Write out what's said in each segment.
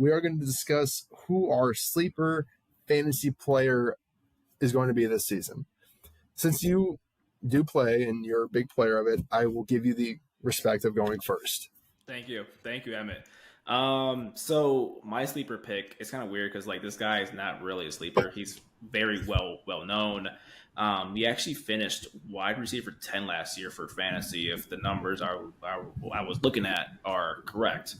we are going to discuss who our sleeper fantasy player is going to be this season. Since you do play and you're a big player of it, I will give you the respect of going first. Thank you, Emmett. So my sleeper pick is kind of weird because like this guy is not really a sleeper. He's very well known. He actually finished wide receiver 10 last year for fantasy. If the numbers I was looking at are correct,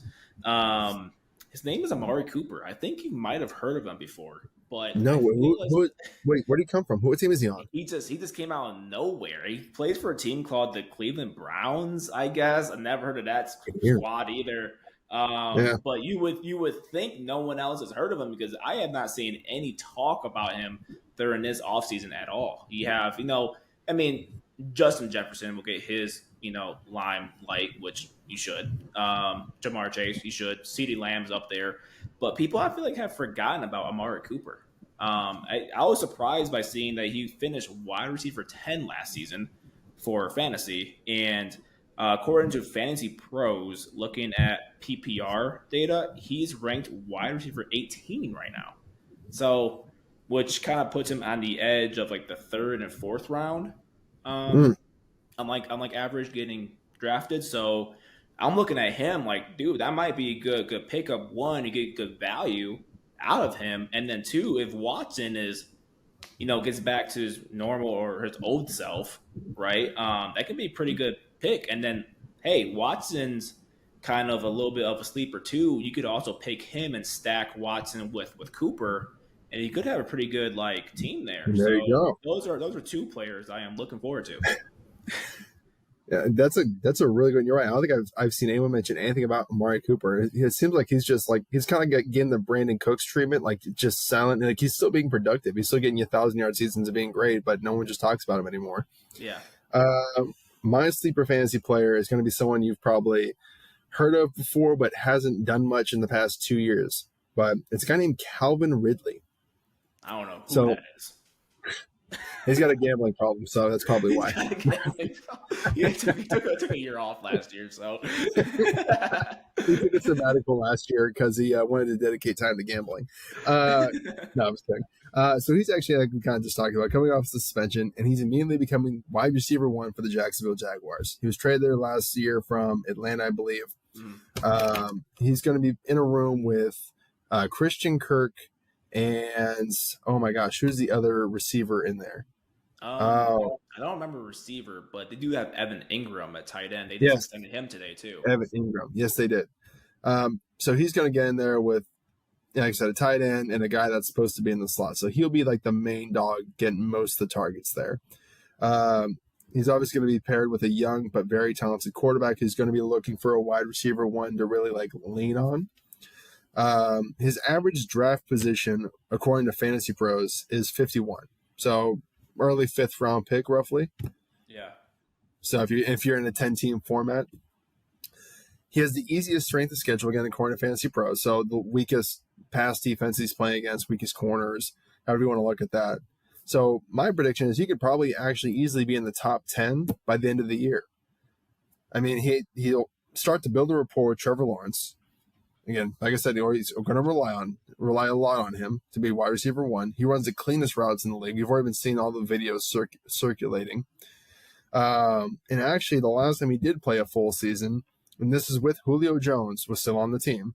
his name is Amari Cooper. I think you might have heard of him before, but no. Wait, where did he come from? What team is he on? He just came out of nowhere. He plays for a team called the Cleveland Browns. I guess I never heard of that squad either. But you would think no one else has heard of him because I have not seen any talk about him during this offseason at all. You have, Justin Jefferson will get his, limelight, which you should. Jamar Chase, you should. CeeDee Lamb's up there. But people, I feel like, have forgotten about Amari Cooper. I was surprised by seeing that he finished wide receiver 10 last season for fantasy. And according to Fantasy Pros, looking at PPR data, he's ranked wide receiver 18 right now. So, which kind of puts him on the edge of like the third and fourth round. I'm like average getting drafted. So I'm looking at him like, dude, that might be a good pickup. One, you get good value out of him, and then two, if Watson is, gets back to his normal or his old self, right? That can be a pretty good pick. And then, hey, Watson's kind of a little bit of a sleeper too. You could also pick him and stack Watson with Cooper, and you could have a pretty good team there. There you go. Those are two players I am looking forward to. Yeah, that's a really good. You're right. I don't think I've seen anyone mention anything about Amari Cooper. It seems like he's just he's kind of getting the Brandon Cooks treatment, just silent. And he's still being productive. He's still getting you 1,000-yard seasons of being great, but no one just talks about him anymore. Yeah. My sleeper fantasy player is going to be someone you've probably heard of before, but hasn't done much in the past 2 years. But it's a guy named Calvin Ridley. I don't know who that is. He's got a gambling problem, so that's probably why. He took a year off last year, so he took a sabbatical last year because he wanted to dedicate time to gambling. No, I'm just kidding. So he's actually, like we kind of just talked about, coming off suspension, and he's immediately becoming wide receiver 1 for the Jacksonville Jaguars. He was traded there last year from Atlanta, I believe. He's going to be in a room with Christian Kirk and, oh my gosh, who's the other receiver in there? I don't remember receiver, but they do have Evan Ingram at tight end. They just extended him today too. Evan Ingram. Yes, they did. So he's going to get in there with, like I said, a tight end and a guy that's supposed to be in the slot. So he'll be like the main dog getting most of the targets there. He's obviously going to be paired with a young but very talented quarterback who's going to be looking for a wide receiver 1 to really lean on. His average draft position, according to Fantasy Pros, is 51. So early 5th round pick, roughly. Yeah. So if you're in a 10-team format, he has the easiest strength of schedule, again, according to Fantasy Pros. So the weakest pass defense he's playing against, weakest corners, however you want to look at that. So my prediction is he could probably actually easily be in the top 10 by the end of the year. I mean, he'll start to build a rapport with Trevor Lawrence. Again, like I said, he's going to rely a lot on him to be wide receiver 1. He runs the cleanest routes in the league. You've already been seeing all the videos circulating. And actually, the last time he did play a full season, and this is with Julio Jones, was still on the team,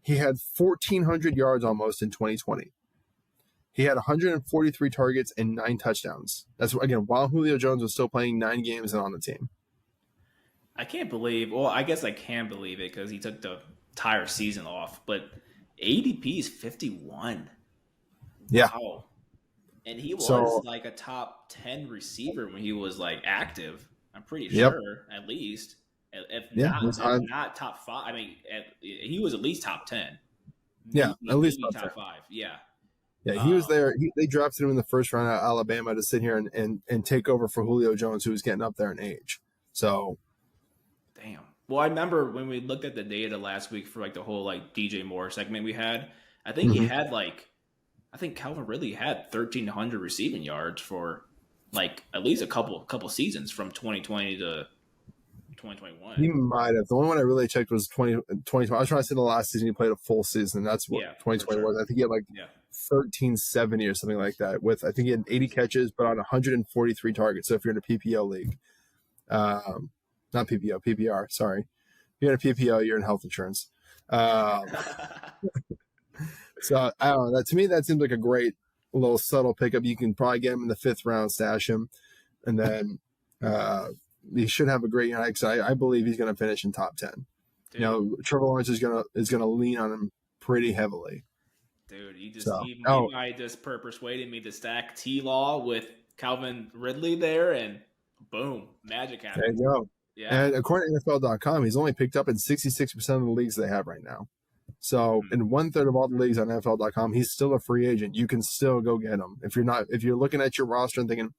he had 1,400 yards almost in 2020. He had 143 targets and 9 touchdowns. That's, again, while Julio Jones was still playing 9 games and on the team. I can't believe, well, I guess I can believe it because he took the entire season off, but ADP is 51. Yeah. Wow. And he was like a top 10 receiver when he was active. I'm pretty sure, at least. If not top 5. I mean, he was at least top 10. Yeah, at least top 5. Yeah. Yeah, he was there. They drafted him in the first round out of Alabama to sit here and take over for Julio Jones, who was getting up there in age. So, damn. Well, I remember when we looked at the data last week for the whole DJ Moore segment we had. I think he had I think Calvin Ridley had 1,300 receiving yards for at least a couple seasons from 2020 to 2021. He might have. The only one I really checked was 2020. I was trying to say the last season he played a full season. That's what 2020 was. I think he had like 1370 or something like that. With I think he had 80 catches, but on 143 targets. So if you're in a PPO league, not PPO, PPR. Sorry, if you're in a PPO, you're in health insurance. So I don't know. That to me, that seems like a great little subtle pickup. You can probably get him in the 5th round, stash him, and then he should have a great year. Because I believe he's going to finish in top 10. Dude. You know, Trevor Lawrence is gonna lean on him pretty heavily. Dude, he might just persuaded me to stack T-Law with Calvin Ridley there, and boom, magic happened. There you go. Yeah. And according to NFL.com, he's only picked up in 66% of the leagues they have right now. So in 1/3 of all the leagues on NFL.com, he's still a free agent. You can still go get him. If you're looking at your roster and thinking,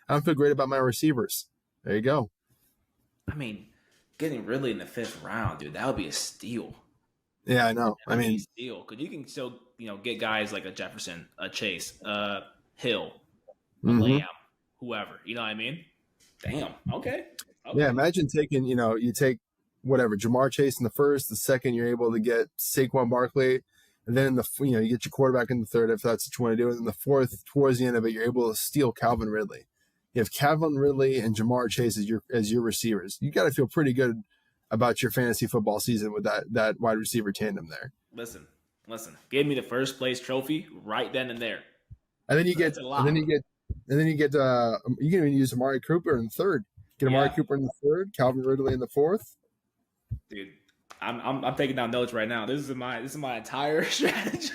I don't feel great about my receivers, there you go. I mean, getting Ridley in the 5th round, dude, that would be a steal. Yeah, I know. I mean, steal, because you can still, get guys like a Jefferson, a Chase, Hill, a Lamb, whoever. You know what I mean? Damn. Okay. Yeah, imagine taking, you take whatever, Jamar Chase in the 1st, the 2nd, you're able to get Saquon Barkley, and then you get your quarterback in the 3rd, if that's what you want to do. And then the 4th, towards the end of it, you're able to steal Calvin Ridley. You have Calvin Ridley and Jamar Chase as your receivers. You got to feel pretty good about your fantasy football season with that wide receiver tandem there. Listen, give me the 1st place trophy right then and there. And then you can even use Amari Cooper in the 3rd. Get Amari Cooper in the 3rd, Calvin Ridley in the 4th. Dude, I'm taking down notes right now. This is my entire strategy.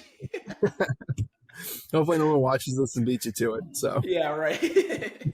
Hopefully no one watches this and beats you to it. So yeah, right.